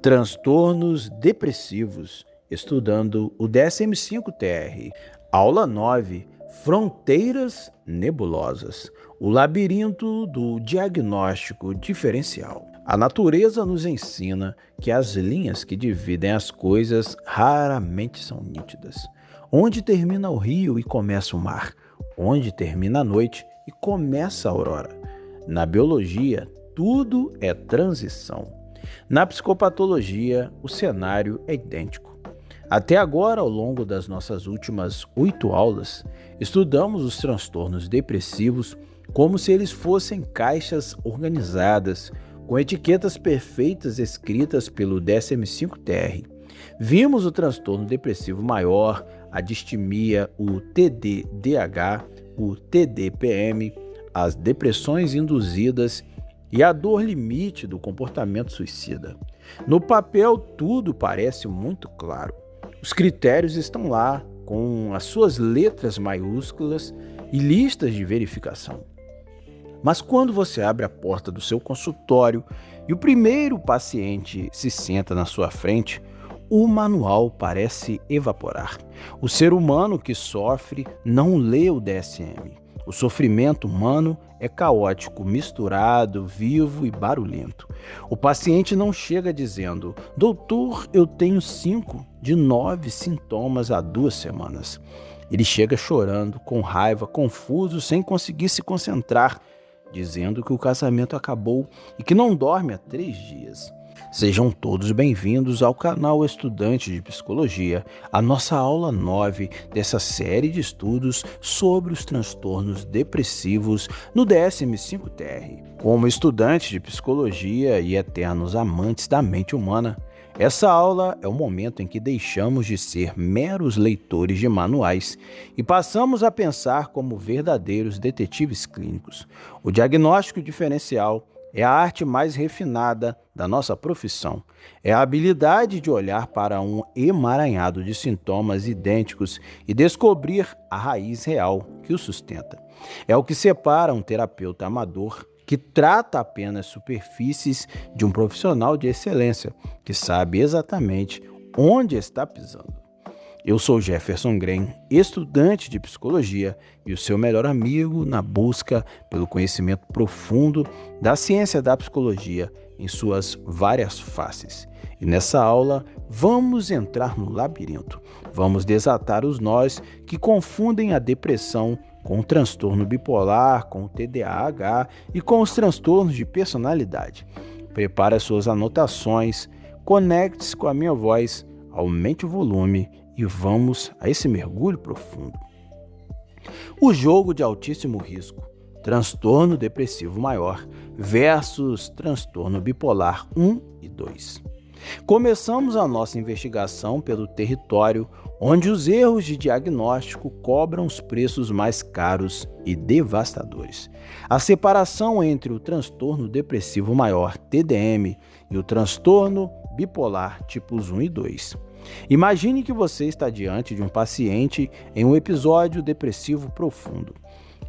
Transtornos depressivos, estudando o DSM-5-TR. Aula 9, Fronteiras nebulosas, o labirinto do diagnóstico diferencial. A natureza nos ensina que as linhas que dividem as coisas raramente são nítidas. Onde termina o rio e começa o mar? Onde termina a noite e começa a aurora? Na biologia, tudo é transição. Na psicopatologia, o cenário é idêntico. Até agora, ao longo das nossas últimas 8 aulas, estudamos os transtornos depressivos como se eles fossem caixas organizadas, com etiquetas perfeitas escritas pelo DSM-5-TR. Vimos o transtorno depressivo maior, a distimia, o TDDH, o TDPM, as depressões induzidas e a dor limite do comportamento suicida. No papel, tudo parece muito claro. Os critérios estão lá, com as suas letras maiúsculas e listas de verificação. Mas quando você abre a porta do seu consultório e o primeiro paciente se senta na sua frente, o manual parece evaporar. O ser humano que sofre não lê o DSM. O sofrimento humano é caótico, misturado, vivo e barulhento. O paciente não chega dizendo: doutor, eu tenho 5 de 9 sintomas há 2 semanas. Ele chega chorando, com raiva, confuso, sem conseguir se concentrar, dizendo que o casamento acabou e que não dorme há 3 dias. Sejam todos bem-vindos ao canal Estudante de Psicologia, a nossa aula 9 dessa série de estudos sobre os transtornos depressivos no DSM-5-TR. Como estudantes de psicologia e eternos amantes da mente humana, essa aula é o momento em que deixamos de ser meros leitores de manuais e passamos a pensar como verdadeiros detetives clínicos. O diagnóstico diferencial é a arte mais refinada da nossa profissão. É a habilidade de olhar para um emaranhado de sintomas idênticos e descobrir a raiz real que o sustenta. É o que separa um terapeuta amador que trata apenas superfícies de um profissional de excelência que sabe exatamente onde está pisando. Eu sou Jefferson Grem, estudante de psicologia e o seu melhor amigo na busca pelo conhecimento profundo da ciência da psicologia em suas várias faces. E nessa aula vamos entrar no labirinto, vamos desatar os nós que confundem a depressão com o transtorno bipolar, com o TDAH e com os transtornos de personalidade. Prepare as suas anotações, conecte-se com a minha voz, aumente o volume e vamos a esse mergulho profundo. O jogo de altíssimo risco, transtorno depressivo maior versus transtorno bipolar 1 e 2. Começamos a nossa investigação pelo território onde os erros de diagnóstico cobram os preços mais caros e devastadores. A separação entre o transtorno depressivo maior, TDM, e o transtorno bipolar tipos 1 e 2. Imagine que você está diante de um paciente em um episódio depressivo profundo.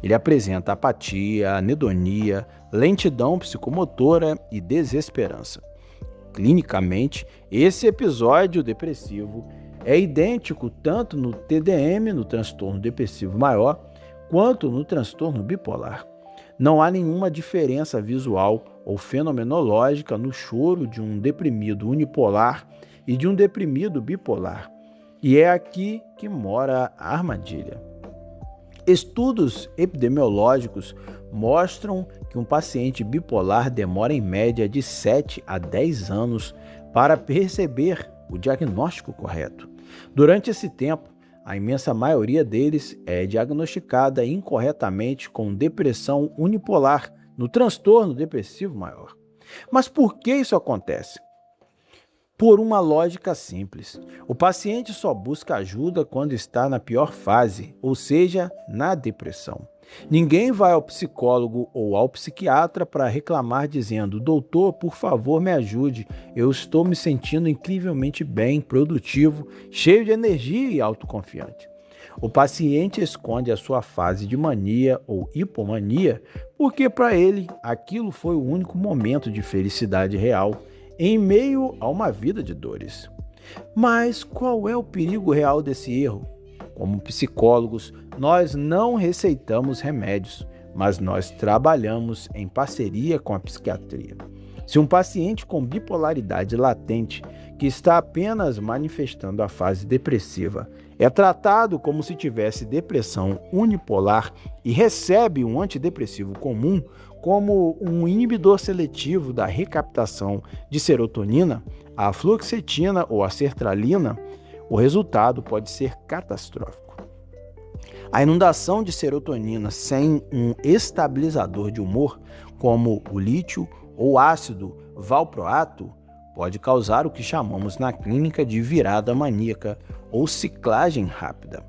Ele apresenta apatia, anedonia, lentidão psicomotora e desesperança. Clinicamente, esse episódio depressivo é idêntico tanto no TDM, no transtorno depressivo maior, quanto no transtorno bipolar. Não há nenhuma diferença visual ou fenomenológica no choro de um deprimido unipolar e de um deprimido bipolar. E é aqui que mora a armadilha. Estudos epidemiológicos mostram que um paciente bipolar demora em média de 7 a 10 anos para perceber o diagnóstico correto. Durante esse tempo, a imensa maioria deles é diagnosticada incorretamente com depressão unipolar no transtorno depressivo maior. Mas por que isso acontece? Por uma lógica simples. O paciente só busca ajuda quando está na pior fase, ou seja, na depressão. Ninguém vai ao psicólogo ou ao psiquiatra para reclamar dizendo: doutor, por favor, me ajude, eu estou me sentindo incrivelmente bem, produtivo, cheio de energia e autoconfiante. O paciente esconde a sua fase de mania ou hipomania porque para ele aquilo foi o único momento de felicidade real em meio a uma vida de dores. Mas qual é o perigo real desse erro? Como psicólogos, nós não receitamos remédios, mas nós trabalhamos em parceria com a psiquiatria. Se um paciente com bipolaridade latente, que está apenas manifestando a fase depressiva, é tratado como se tivesse depressão unipolar e recebe um antidepressivo comum, como um inibidor seletivo da recaptação de serotonina, a fluoxetina ou a sertralina, o resultado pode ser catastrófico. A inundação de serotonina sem um estabilizador de humor, como o lítio ou ácido valproato, pode causar o que chamamos na clínica de virada maníaca ou ciclagem rápida.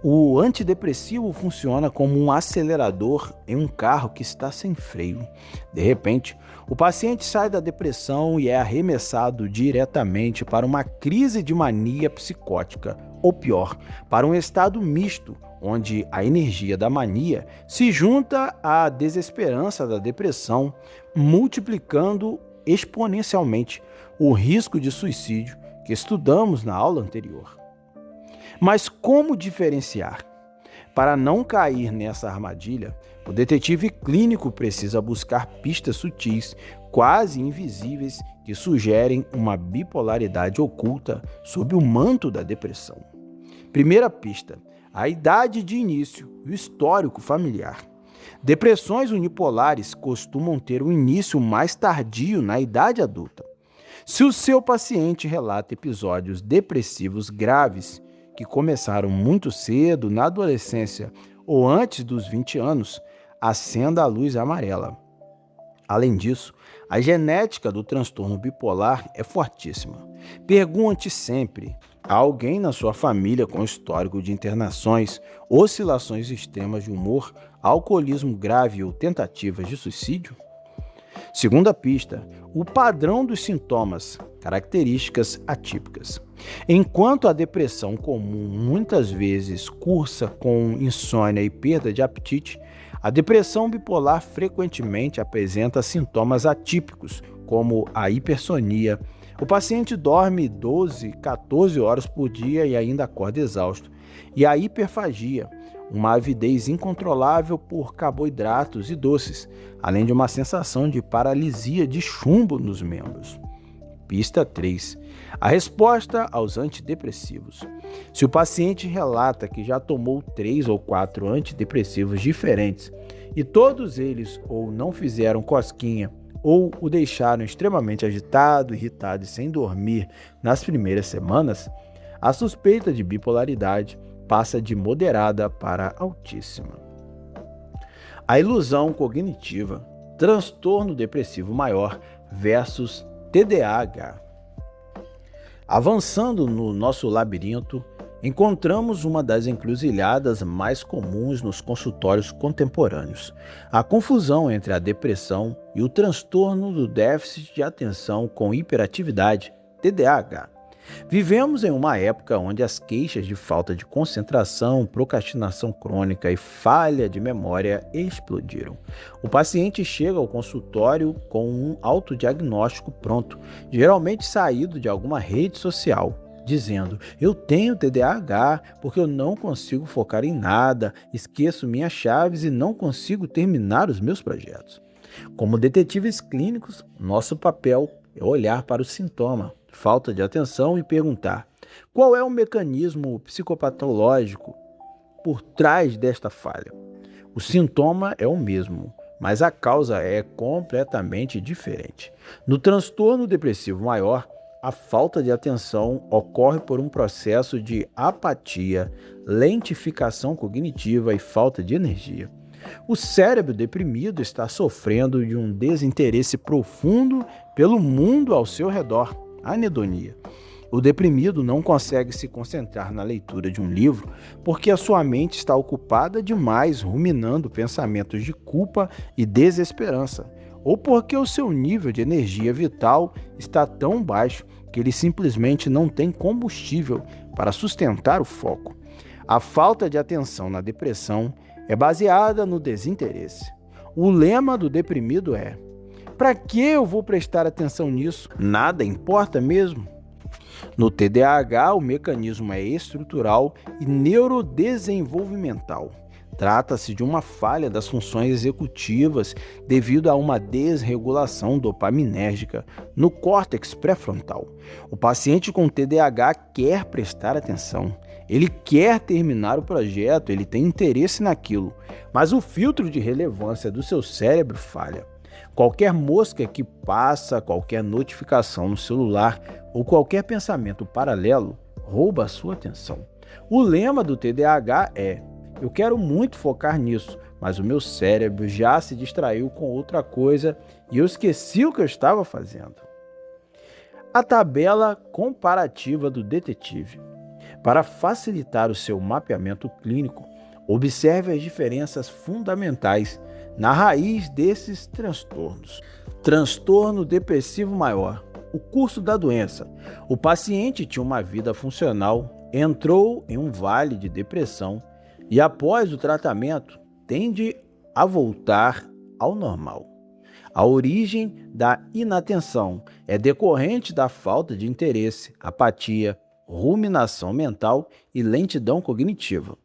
O antidepressivo funciona como um acelerador em um carro que está sem freio. De repente, o paciente sai da depressão e é arremessado diretamente para uma crise de mania psicótica, ou pior, para um estado misto, onde a energia da mania se junta à desesperança da depressão, multiplicando exponencialmente o risco de suicídio que estudamos na aula anterior. Mas como diferenciar? Para não cair nessa armadilha, o detetive clínico precisa buscar pistas sutis, quase invisíveis, que sugerem uma bipolaridade oculta sob o manto da depressão. Primeira pista: a idade de início e o histórico familiar. Depressões unipolares costumam ter um início mais tardio na idade adulta. Se o seu paciente relata episódios depressivos graves que começaram muito cedo, na adolescência ou antes dos 20 anos, acenda a luz amarela. Além disso, a genética do transtorno bipolar é fortíssima. Pergunte sempre: há alguém na sua família com histórico de internações, oscilações extremas de humor, alcoolismo grave ou tentativas de suicídio? Segunda pista: o padrão dos sintomas, características atípicas. Enquanto a depressão comum muitas vezes cursa com insônia e perda de apetite, a depressão bipolar frequentemente apresenta sintomas atípicos, como a hipersonia. O paciente dorme 12, 14 horas por dia e ainda acorda exausto. E a hiperfagia, uma avidez incontrolável por carboidratos e doces, além de uma sensação de paralisia de chumbo nos membros. Pista 3. A resposta aos antidepressivos. Se o paciente relata que já tomou 3 ou 4 antidepressivos diferentes e todos eles ou não fizeram cosquinha ou o deixaram extremamente agitado, irritado e sem dormir nas primeiras semanas, a suspeita de bipolaridade passa de moderada para altíssima. A ilusão cognitiva, transtorno depressivo maior versus TDAH. Avançando no nosso labirinto, encontramos uma das encruzilhadas mais comuns nos consultórios contemporâneos: a confusão entre a depressão e o transtorno do déficit de atenção com hiperatividade, TDAH. Vivemos em uma época onde as queixas de falta de concentração, procrastinação crônica e falha de memória explodiram. O paciente chega ao consultório com um autodiagnóstico pronto, geralmente saído de alguma rede social, dizendo: eu tenho TDAH porque eu não consigo focar em nada, esqueço minhas chaves e não consigo terminar os meus projetos. Como detetives clínicos, nosso papel é olhar para o sintoma, falta de atenção, e perguntar: qual é o mecanismo psicopatológico por trás desta falha? O sintoma é o mesmo, mas a causa é completamente diferente. No transtorno depressivo maior, a falta de atenção ocorre por um processo de apatia, lentificação cognitiva e falta de energia. O cérebro deprimido está sofrendo de um desinteresse profundo pelo mundo ao seu redor, anedonia. O deprimido não consegue se concentrar na leitura de um livro porque a sua mente está ocupada demais ruminando pensamentos de culpa e desesperança, ou porque o seu nível de energia vital está tão baixo que ele simplesmente não tem combustível para sustentar o foco. A falta de atenção na depressão é baseada no desinteresse. O lema do deprimido é: Para que eu vou prestar atenção nisso? Nada importa mesmo? No TDAH, o mecanismo é estrutural e neurodesenvolvimental. Trata-se de uma falha das funções executivas devido a uma desregulação dopaminérgica no córtex pré-frontal. O paciente com TDAH quer prestar atenção, ele quer terminar o projeto, ele tem interesse naquilo, mas o filtro de relevância do seu cérebro falha. Qualquer mosca que passa, qualquer notificação no celular ou qualquer pensamento paralelo rouba a sua atenção. O lema do TDAH é: eu quero muito focar nisso, mas o meu cérebro já se distraiu com outra coisa e eu esqueci o que eu estava fazendo. A tabela comparativa do detetive. Para facilitar o seu mapeamento clínico, observe as diferenças fundamentais na raiz desses transtornos. Transtorno depressivo maior. O curso da doença. O paciente tinha uma vida funcional, entrou em um vale de depressão e, após o tratamento, tende a voltar ao normal. A origem da inatenção é decorrente da falta de interesse, apatia, ruminação mental e lentidão cognitiva.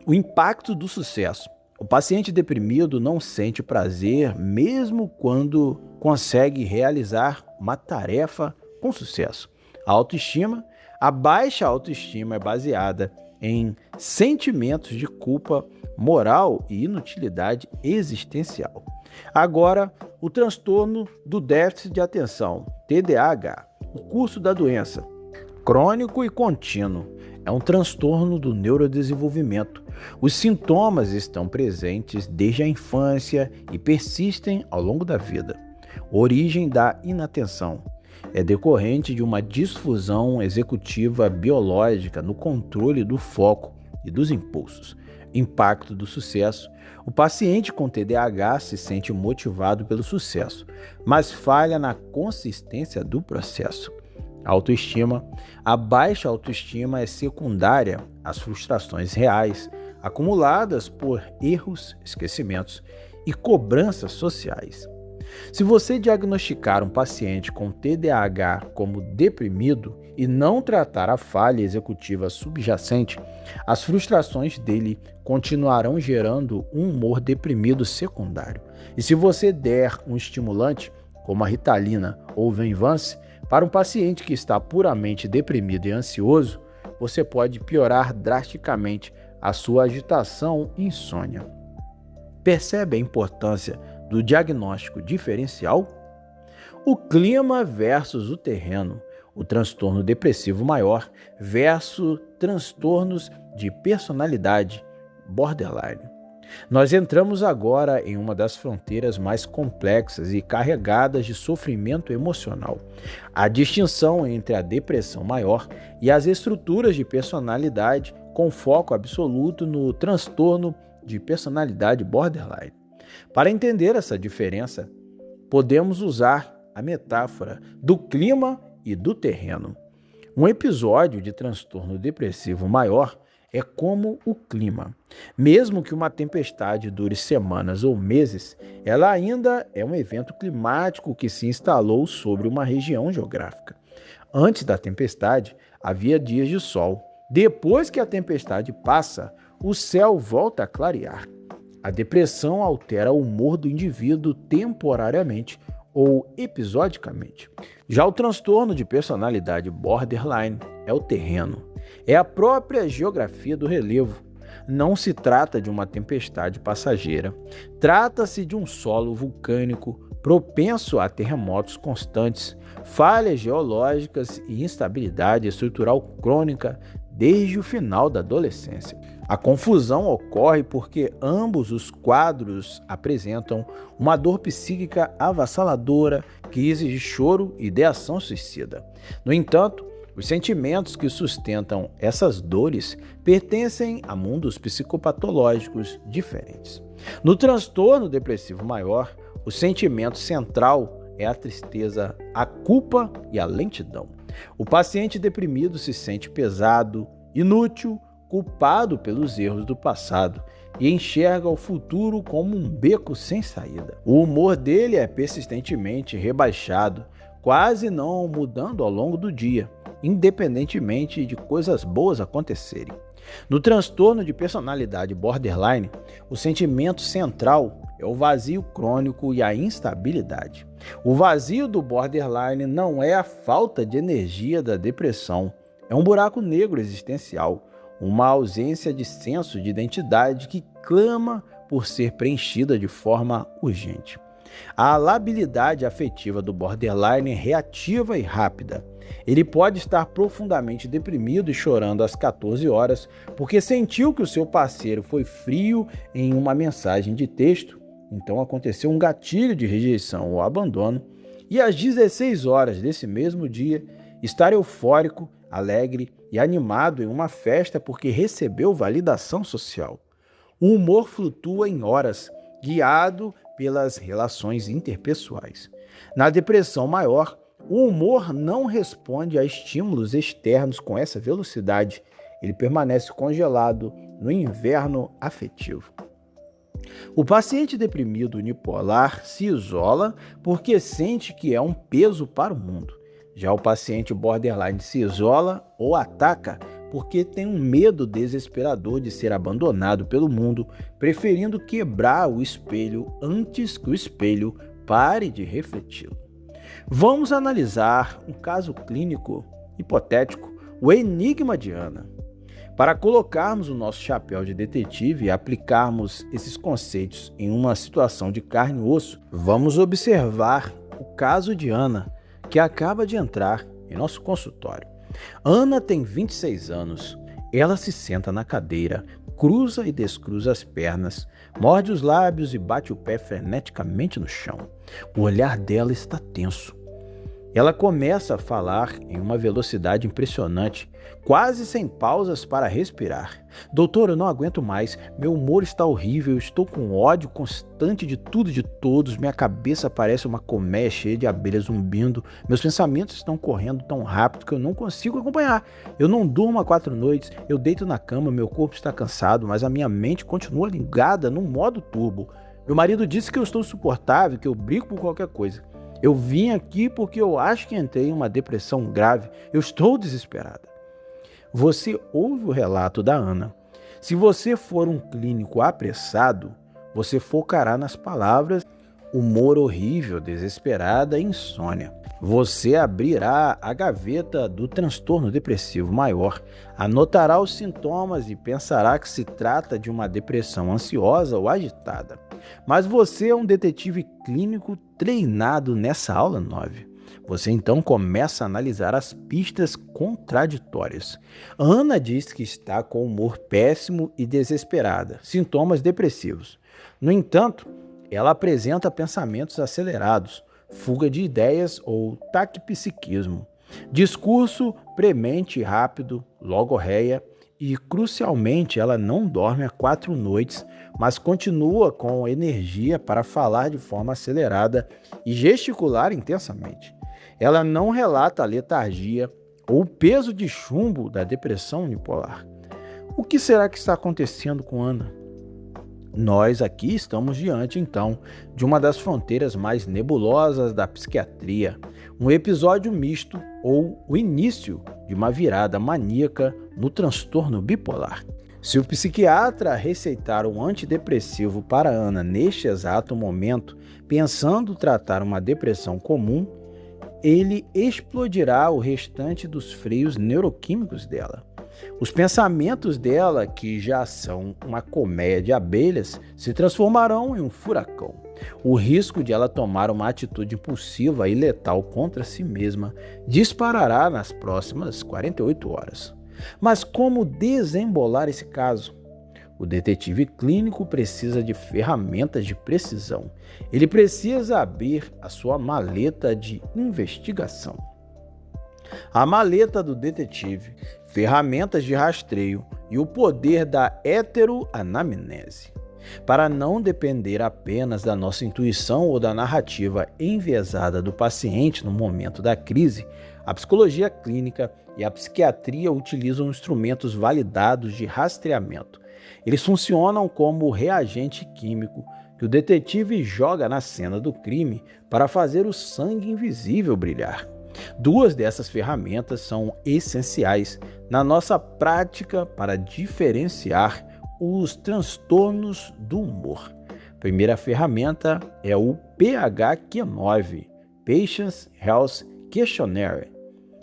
O impacto do sucesso. O paciente deprimido não sente prazer mesmo quando consegue realizar uma tarefa com sucesso. A autoestima. A baixa autoestima é baseada em sentimentos de culpa moral e inutilidade existencial. Agora, o transtorno do déficit de atenção, TDAH. O curso da doença. Crônico e contínuo. É um transtorno do neurodesenvolvimento. Os sintomas estão presentes desde a infância e persistem ao longo da vida. Origem da inatenção. É decorrente de uma disfunção executiva biológica no controle do foco e dos impulsos. Impacto do sucesso. O paciente com TDAH se sente motivado pelo sucesso, mas falha na consistência do processo. Autoestima. A baixa autoestima é secundária às frustrações reais, acumuladas por erros, esquecimentos e cobranças sociais. Se você diagnosticar um paciente com TDAH como deprimido e não tratar a falha executiva subjacente, as frustrações dele continuarão gerando um humor deprimido secundário. E se você der um estimulante, como a Ritalina ou Venvance, para um paciente que está puramente deprimido e ansioso, você pode piorar drasticamente a sua agitação e insônia. Percebe a importância do diagnóstico diferencial? O clima versus o terreno, o transtorno depressivo maior versus transtornos de personalidade borderline. Nós entramos agora em uma das fronteiras mais complexas e carregadas de sofrimento emocional. A distinção entre a depressão maior e as estruturas de personalidade com foco absoluto no transtorno de personalidade borderline. Para entender essa diferença, podemos usar a metáfora do clima e do terreno. Um episódio de transtorno depressivo maior é como o clima. Mesmo que uma tempestade dure semanas ou meses, ela ainda é um evento climático que se instalou sobre uma região geográfica. Antes da tempestade, havia dias de sol. Depois que a tempestade passa, o céu volta a clarear. A depressão altera o humor do indivíduo temporariamente ou episodicamente. Já o transtorno de personalidade borderline é o terreno. É a própria geografia do relevo. Não se trata de uma tempestade passageira. Trata-se de um solo vulcânico propenso a terremotos constantes, falhas geológicas e instabilidade estrutural crônica desde o final da adolescência. A confusão ocorre porque ambos os quadros apresentam uma dor psíquica avassaladora, crise de choro e ideação suicida. No entanto, os sentimentos que sustentam essas dores pertencem a mundos psicopatológicos diferentes. No transtorno depressivo maior, o sentimento central é a tristeza, a culpa e a lentidão. O paciente deprimido se sente pesado, inútil, culpado pelos erros do passado e enxerga o futuro como um beco sem saída. O humor dele é persistentemente rebaixado, quase não mudando ao longo do dia, independentemente de coisas boas acontecerem. No transtorno de personalidade borderline, o sentimento central é o vazio crônico e a instabilidade. O vazio do borderline não é a falta de energia da depressão, é um buraco negro existencial, uma ausência de senso de identidade que clama por ser preenchida de forma urgente. A labilidade afetiva do borderline é reativa e rápida. Ele pode estar profundamente deprimido e chorando às 14 horas porque sentiu que o seu parceiro foi frio em uma mensagem de texto, então aconteceu um gatilho de rejeição ou abandono, e às 16 horas desse mesmo dia estar eufórico, alegre e animado em uma festa porque recebeu validação social. O humor flutua em horas, guiado pelas relações interpessoais. Na depressão maior, o humor não responde a estímulos externos com essa velocidade. Ele permanece congelado no inverno afetivo. O paciente deprimido unipolar se isola porque sente que é um peso para o mundo. Já o paciente borderline se isola ou ataca porque tem um medo desesperador de ser abandonado pelo mundo, preferindo quebrar o espelho antes que o espelho pare de refleti-lo. Vamos analisar um caso clínico hipotético, o enigma de Ana. Para colocarmos o nosso chapéu de detetive e aplicarmos esses conceitos em uma situação de carne e osso, vamos observar o caso de Ana, que acaba de entrar em nosso consultório. Ana tem 26 anos. Ela se senta na cadeira, cruza e descruza as pernas, morde os lábios e bate o pé freneticamente no chão. O olhar dela está tenso. Ela começa a falar em uma velocidade impressionante, quase sem pausas para respirar. Doutor, eu não aguento mais. Meu humor está horrível. Estou com ódio constante de tudo e de todos. Minha cabeça parece uma colmeia cheia de abelhas zumbindo. Meus pensamentos estão correndo tão rápido que eu não consigo acompanhar. Eu não durmo há 4 noites. Eu deito na cama, meu corpo está cansado, mas a minha mente continua ligada no modo turbo. Meu marido disse que eu estou insuportável, que eu brigo por qualquer coisa. Eu vim aqui porque eu acho que entrei em uma depressão grave. Eu estou desesperada. Você ouve o relato da Ana. Se você for um clínico apressado, você focará nas palavras humor horrível, desesperada e insônia. Você abrirá a gaveta do transtorno depressivo maior, anotará os sintomas e pensará que se trata de uma depressão ansiosa ou agitada. Mas você é um detetive clínico treinado nessa aula 9. Você então começa a analisar as pistas contraditórias. Ana diz que está com humor péssimo e desesperada, sintomas depressivos. No entanto, ela apresenta pensamentos acelerados, fuga de ideias ou taquipsiquismo, discurso premente e rápido, logorreia e, crucialmente, ela não dorme há 4 noites, mas continua com energia para falar de forma acelerada e gesticular intensamente. Ela não relata a letargia ou o peso de chumbo da depressão unipolar. O que será que está acontecendo com Ana? Nós aqui estamos diante, então, de uma das fronteiras mais nebulosas da psiquiatria, um episódio misto ou o início de uma virada maníaca no transtorno bipolar. Se o psiquiatra receitar um antidepressivo para Ana neste exato momento, pensando tratar uma depressão comum, ele explodirá o restante dos freios neuroquímicos dela. Os pensamentos dela, que já são uma colmeia de abelhas, se transformarão em um furacão. O risco de ela tomar uma atitude impulsiva e letal contra si mesma disparará nas próximas 48 horas. Mas como desembolar esse caso? O detetive clínico precisa de ferramentas de precisão. Ele precisa abrir a sua maleta de investigação. A maleta do detetive, ferramentas de rastreio e o poder da heteroanamnese. Para não depender apenas da nossa intuição ou da narrativa enviesada do paciente no momento da crise, a psicologia clínica e a psiquiatria utilizam instrumentos validados de rastreamento. Eles funcionam como reagente químico que o detetive joga na cena do crime para fazer o sangue invisível brilhar. Duas dessas ferramentas são essenciais na nossa prática para diferenciar os transtornos do humor. A primeira ferramenta é o PHQ-9, Patient's Health Questionnaire.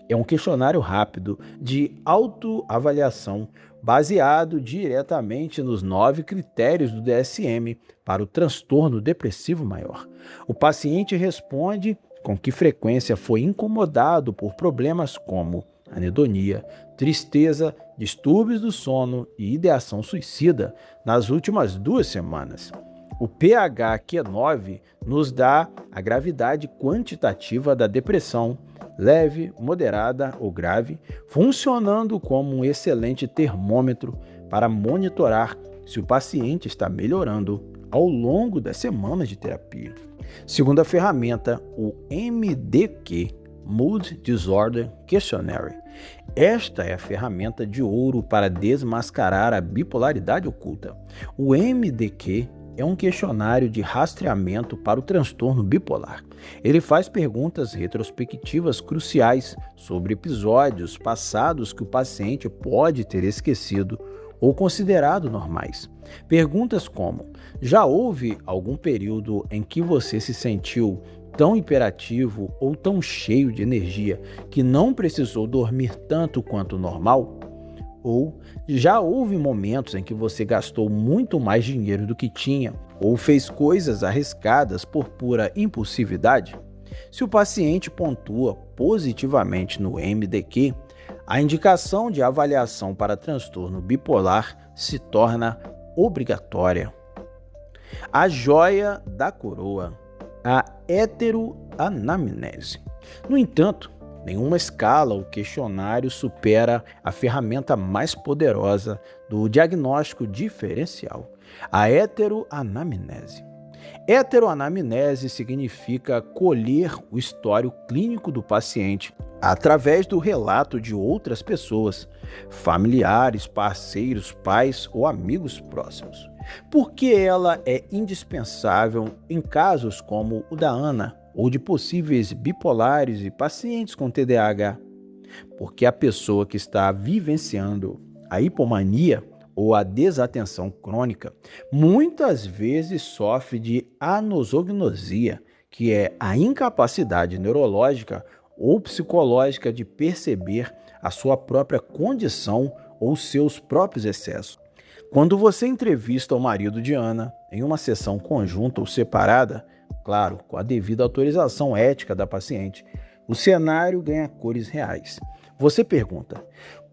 É um questionário rápido de autoavaliação baseado diretamente nos 9 critérios do DSM para o transtorno depressivo maior. O paciente responde com que frequência foi incomodado por problemas como anedonia, tristeza, distúrbios do sono e ideação suicida nas últimas 2 semanas. O PHQ-9 nos dá a gravidade quantitativa da depressão, leve, moderada ou grave, funcionando como um excelente termômetro para monitorar se o paciente está melhorando ao longo das semanas de terapia. Segunda ferramenta, o MDQ, Mood Disorder Questionnaire. Esta é a ferramenta de ouro para desmascarar a bipolaridade oculta. O MDQ é um questionário de rastreamento para o transtorno bipolar. Ele faz perguntas retrospectivas cruciais sobre episódios passados que o paciente pode ter esquecido ou considerado normais. Perguntas como: já houve algum período em que você se sentiu tão hiperativo ou tão cheio de energia que não precisou dormir tanto quanto normal? Ou já houve momentos em que você gastou muito mais dinheiro do que tinha ou fez coisas arriscadas por pura impulsividade? Se o paciente pontua positivamente no MDQ, a indicação de avaliação para transtorno bipolar se torna obrigatória. A joia da coroa, a heteroanamnese. No entanto, nenhuma escala ou questionário supera a ferramenta mais poderosa do diagnóstico diferencial, a heteroanamnese. Heteroanamnese significa colher o histórico clínico do paciente através do relato de outras pessoas, familiares, parceiros, pais ou amigos próximos. Por que ela é indispensável em casos como o da Ana ou de possíveis bipolares e pacientes com TDAH? Porque a pessoa que está vivenciando a hipomania ou a desatenção crônica muitas vezes sofre de anosognosia, que é a incapacidade neurológica ou psicológica de perceber a sua própria condição ou seus próprios excessos. Quando você entrevista o marido de Ana em uma sessão conjunta ou separada, claro, com a devida autorização ética da paciente, o cenário ganha cores reais. Você pergunta: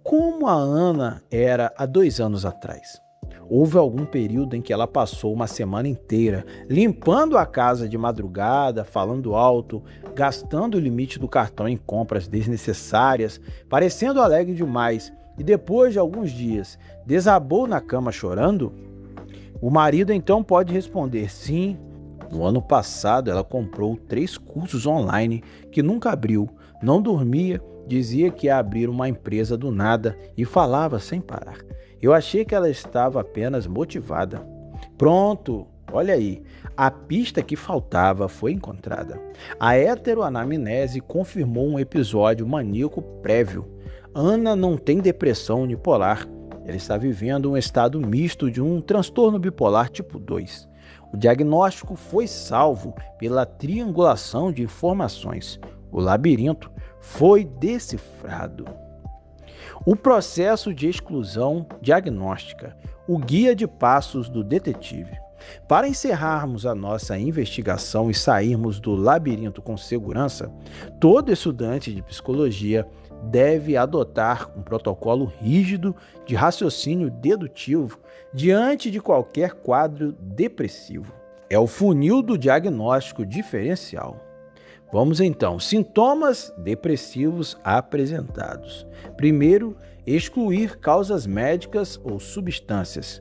como a Ana era há 2 anos atrás? Houve algum período em que ela passou uma semana inteira limpando a casa de madrugada, falando alto, gastando o limite do cartão em compras desnecessárias, parecendo alegre demais e depois de alguns dias desabou na cama chorando? O marido então pode responder: sim, no ano passado ela comprou 3 cursos online que nunca abriu, não dormia, dizia que ia abrir uma empresa do nada e falava sem parar. Eu achei que ela estava apenas motivada. Pronto, olha aí, a pista que faltava foi encontrada. A heteroanamnese confirmou um episódio maníaco prévio. Ana não tem depressão unipolar. Ela está vivendo um estado misto de um transtorno bipolar tipo 2. O diagnóstico foi salvo pela triangulação de informações. O labirinto foi decifrado. O processo de exclusão diagnóstica, o guia de passos do detetive. Para encerrarmos a nossa investigação e sairmos do labirinto com segurança, todo estudante de psicologia deve adotar um protocolo rígido de raciocínio dedutivo diante de qualquer quadro depressivo. É o funil do diagnóstico diferencial. Vamos então, sintomas depressivos apresentados. Primeiro, excluir causas médicas ou substâncias,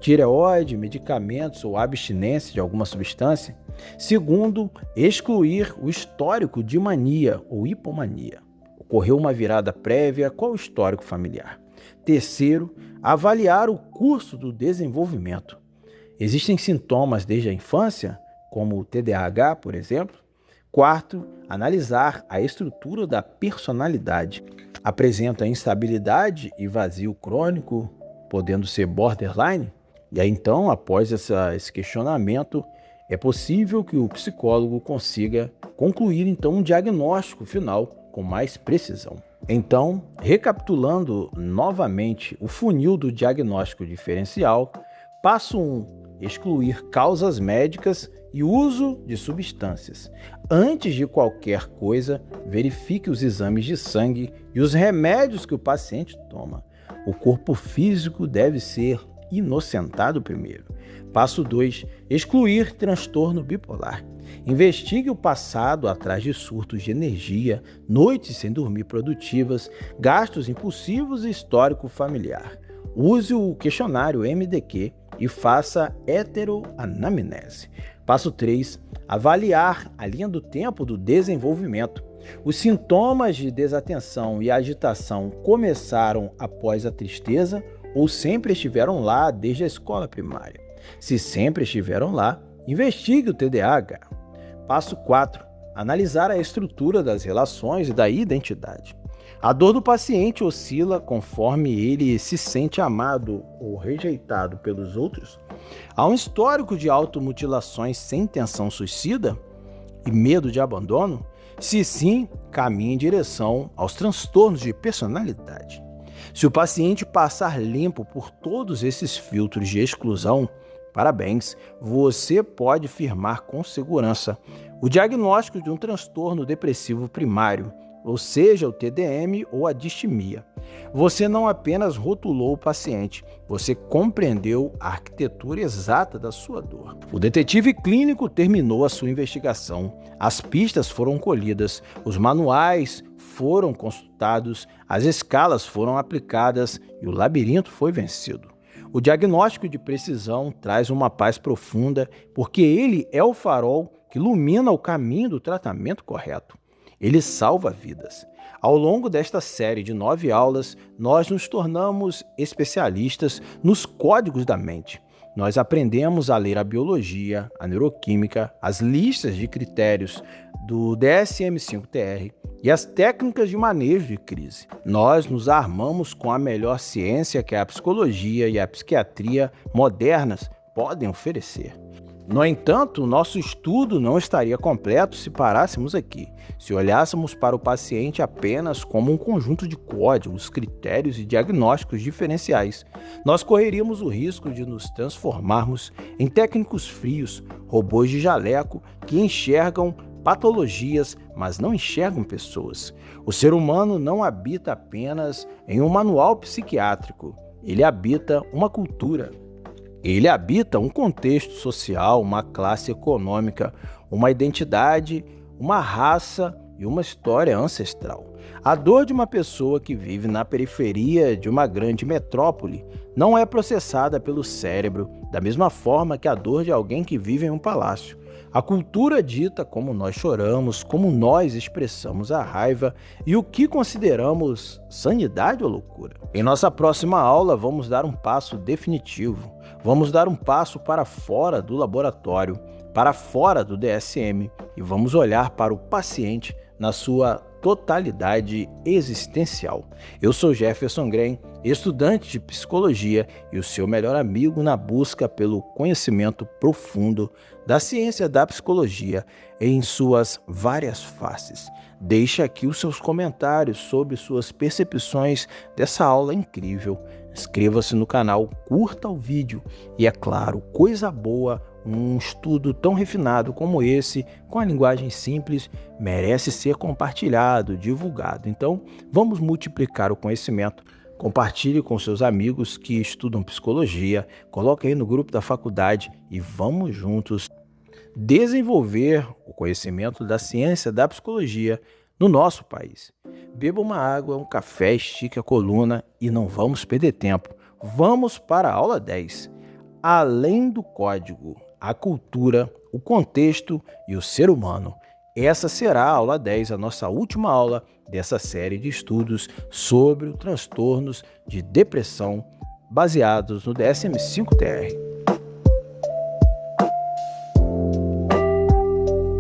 tireoide, medicamentos ou abstinência de alguma substância. Segundo, excluir o histórico de mania ou hipomania. Ocorreu uma virada prévia, qual o histórico familiar? Terceiro, avaliar o curso do desenvolvimento. Existem sintomas desde a infância, como o TDAH, por exemplo. Quarto, analisar a estrutura da personalidade. Apresenta instabilidade e vazio crônico, podendo ser borderline? E aí então, após esse questionamento, é possível que o psicólogo consiga concluir então um diagnóstico final com mais precisão. Então, recapitulando novamente o funil do diagnóstico diferencial, passo 1, excluir causas médicas e uso de substâncias. Antes de qualquer coisa, verifique os exames de sangue e os remédios que o paciente toma. O corpo físico deve ser inocentado primeiro. Passo 2, excluir transtorno bipolar. Investigue o passado atrás de surtos de energia, noites sem dormir produtivas, gastos impulsivos e histórico familiar. Use o questionário MDQ e faça heteroanamnese. Passo 3, avaliar a linha do tempo do desenvolvimento. Os sintomas de desatenção e agitação começaram após a tristeza ou sempre estiveram lá desde a escola primária? Se sempre estiveram lá, investigue o TDAH. Passo 4, analisar a estrutura das relações e da identidade. A dor do paciente oscila conforme ele se sente amado ou rejeitado pelos outros? Há um histórico de automutilações sem intenção suicida e medo de abandono? Se sim, caminhe em direção aos transtornos de personalidade. Se o paciente passar limpo por todos esses filtros de exclusão, parabéns, você pode firmar com segurança o diagnóstico de um transtorno depressivo primário, ou seja, o TDM ou a distimia. Você não apenas rotulou o paciente, você compreendeu a arquitetura exata da sua dor. O detetive clínico terminou a sua investigação, as pistas foram colhidas, os manuais foram consultados, as escalas foram aplicadas e o labirinto foi vencido. O diagnóstico de precisão traz uma paz profunda, porque ele é o farol que ilumina o caminho do tratamento correto. Ele salva vidas. Ao longo desta série de 9 aulas, nós nos tornamos especialistas nos códigos da mente. Nós aprendemos a ler a biologia, a neuroquímica, as listas de critérios do DSM-5-TR e as técnicas de manejo de crise. Nós nos armamos com a melhor ciência que a psicologia e a psiquiatria modernas podem oferecer. No entanto, o nosso estudo não estaria completo se parássemos aqui, se olhássemos para o paciente apenas como um conjunto de códigos, critérios e diagnósticos diferenciais. Nós correríamos o risco de nos transformarmos em técnicos frios, robôs de jaleco que enxergam patologias, mas não enxergam pessoas. O ser humano não habita apenas em um manual psiquiátrico, ele habita uma cultura. Ele habita um contexto social, uma classe econômica, uma identidade, uma raça e uma história ancestral. A dor de uma pessoa que vive na periferia de uma grande metrópole não é processada pelo cérebro da mesma forma que a dor de alguém que vive em um palácio. A cultura dita como nós choramos, como nós expressamos a raiva e o que consideramos sanidade ou loucura. Em nossa próxima aula, vamos dar um passo definitivo. Vamos dar um passo para fora do laboratório, para fora do DSM e vamos olhar para o paciente na sua totalidade existencial. Eu sou Jefferson Grem, estudante de psicologia e o seu melhor amigo na busca pelo conhecimento profundo da ciência da psicologia em suas várias faces. Deixe aqui os seus comentários sobre suas percepções dessa aula incrível. Inscreva-se no canal, curta o vídeo e, é claro, coisa boa, um estudo tão refinado como esse, com a linguagem simples, merece ser compartilhado, divulgado. Então, vamos multiplicar o conhecimento. Compartilhe com seus amigos que estudam psicologia, coloque aí no grupo da faculdade e vamos juntos desenvolver o conhecimento da ciência da psicologia no nosso país. Beba uma água, um café, estique a coluna e não vamos perder tempo. Vamos para a aula 10. Além do código, a cultura, o contexto e o ser humano. Essa será a aula 10, a nossa última aula dessa série de estudos sobre os transtornos de depressão baseados no DSM-5-TR.